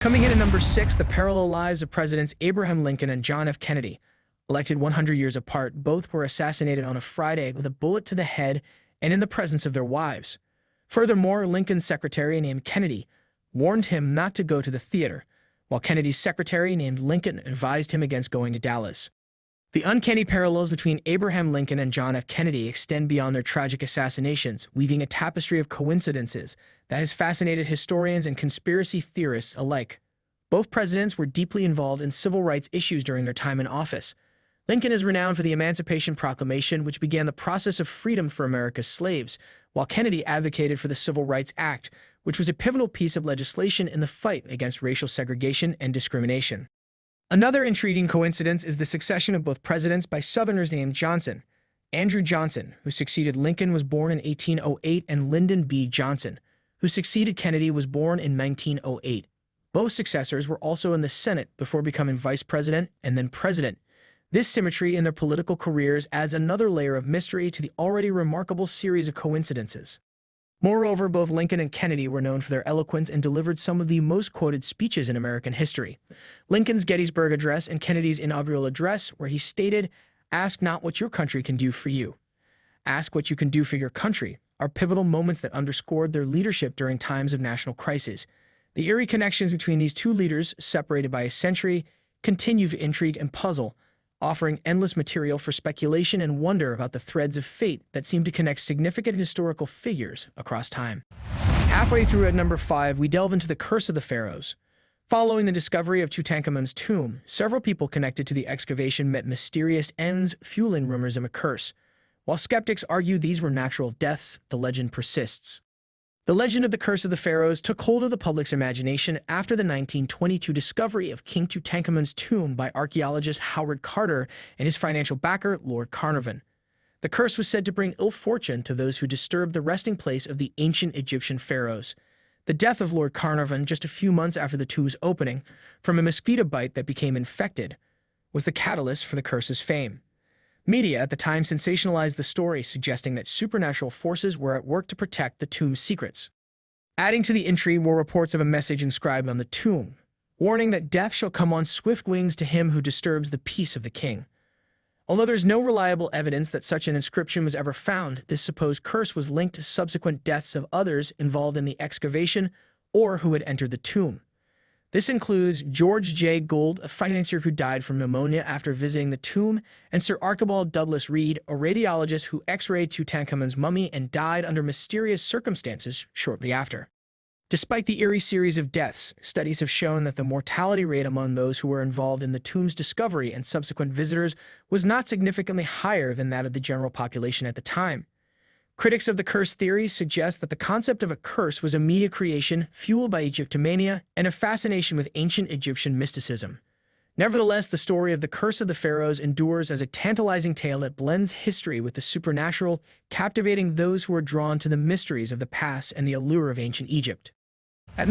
Coming in at number 6, the parallel lives of Presidents Abraham Lincoln and John F. Kennedy. Elected 100 years apart, both were assassinated on a Friday with a bullet to the head and in the presence of their wives. Furthermore, Lincoln's secretary, named Kennedy, warned him not to go to the theater, while Kennedy's secretary, named Lincoln, advised him against going to Dallas. The uncanny parallels between Abraham Lincoln and John F. Kennedy extend beyond their tragic assassinations, weaving a tapestry of coincidences that has fascinated historians and conspiracy theorists alike. Both presidents were deeply involved in civil rights issues during their time in office. Lincoln is renowned for the Emancipation Proclamation, which began the process of freedom for America's slaves, while Kennedy advocated for the Civil Rights Act, which was a pivotal piece of legislation in the fight against racial segregation and discrimination. Another intriguing coincidence is the succession of both presidents by Southerners named Johnson. Andrew Johnson, who succeeded Lincoln, was born in 1808, and Lyndon B. Johnson, who succeeded Kennedy, was born in 1908. Both successors were also in the Senate before becoming vice president and then president. This symmetry in their political careers adds another layer of mystery to the already remarkable series of coincidences. Moreover, both Lincoln and Kennedy were known for their eloquence and delivered some of the most quoted speeches in American history. Lincoln's Gettysburg Address and Kennedy's inaugural address, where he stated, "Ask not what your country can do for you. Ask what you can do for your country," are pivotal moments that underscored their leadership during times of national crisis. The eerie connections between these two leaders, separated by a century, continue to intrigue and puzzle, offering endless material for speculation and wonder about the threads of fate that seem to connect significant historical figures across time. Halfway through at number 5, we delve into the curse of the pharaohs. Following the discovery of Tutankhamun's tomb, several people connected to the excavation met mysterious ends, fueling rumors of a curse. While skeptics argue these were natural deaths, the legend persists. The legend of the curse of the pharaohs took hold of the public's imagination after the 1922 discovery of King Tutankhamun's tomb by archaeologist Howard Carter and his financial backer, Lord Carnarvon. The curse was said to bring ill fortune to those who disturbed the resting place of the ancient Egyptian pharaohs. The death of Lord Carnarvon, just a few months after the tomb's opening, from a mosquito bite that became infected, was the catalyst for the curse's fame. Media at the time sensationalized the story, suggesting that supernatural forces were at work to protect the tomb's secrets. Adding to the intrigue were reports of a message inscribed on the tomb, warning that death shall come on swift wings to him who disturbs the peace of the king. Although there's no reliable evidence that such an inscription was ever found, this supposed curse was linked to subsequent deaths of others involved in the excavation or who had entered the tomb. This includes George J. Gould, a financier who died from pneumonia after visiting the tomb, and Sir Archibald Douglas Reed, a radiologist who x-rayed Tutankhamun's mummy and died under mysterious circumstances shortly after. Despite the eerie series of deaths, studies have shown that the mortality rate among those who were involved in the tomb's discovery and subsequent visitors was not significantly higher than that of the general population at the time. Critics of the curse theory suggest that the concept of a curse was a media creation fueled by Egyptomania and a fascination with ancient Egyptian mysticism. Nevertheless, the story of the curse of the pharaohs endures as a tantalizing tale that blends history with the supernatural, captivating those who are drawn to the mysteries of the past and the allure of ancient Egypt.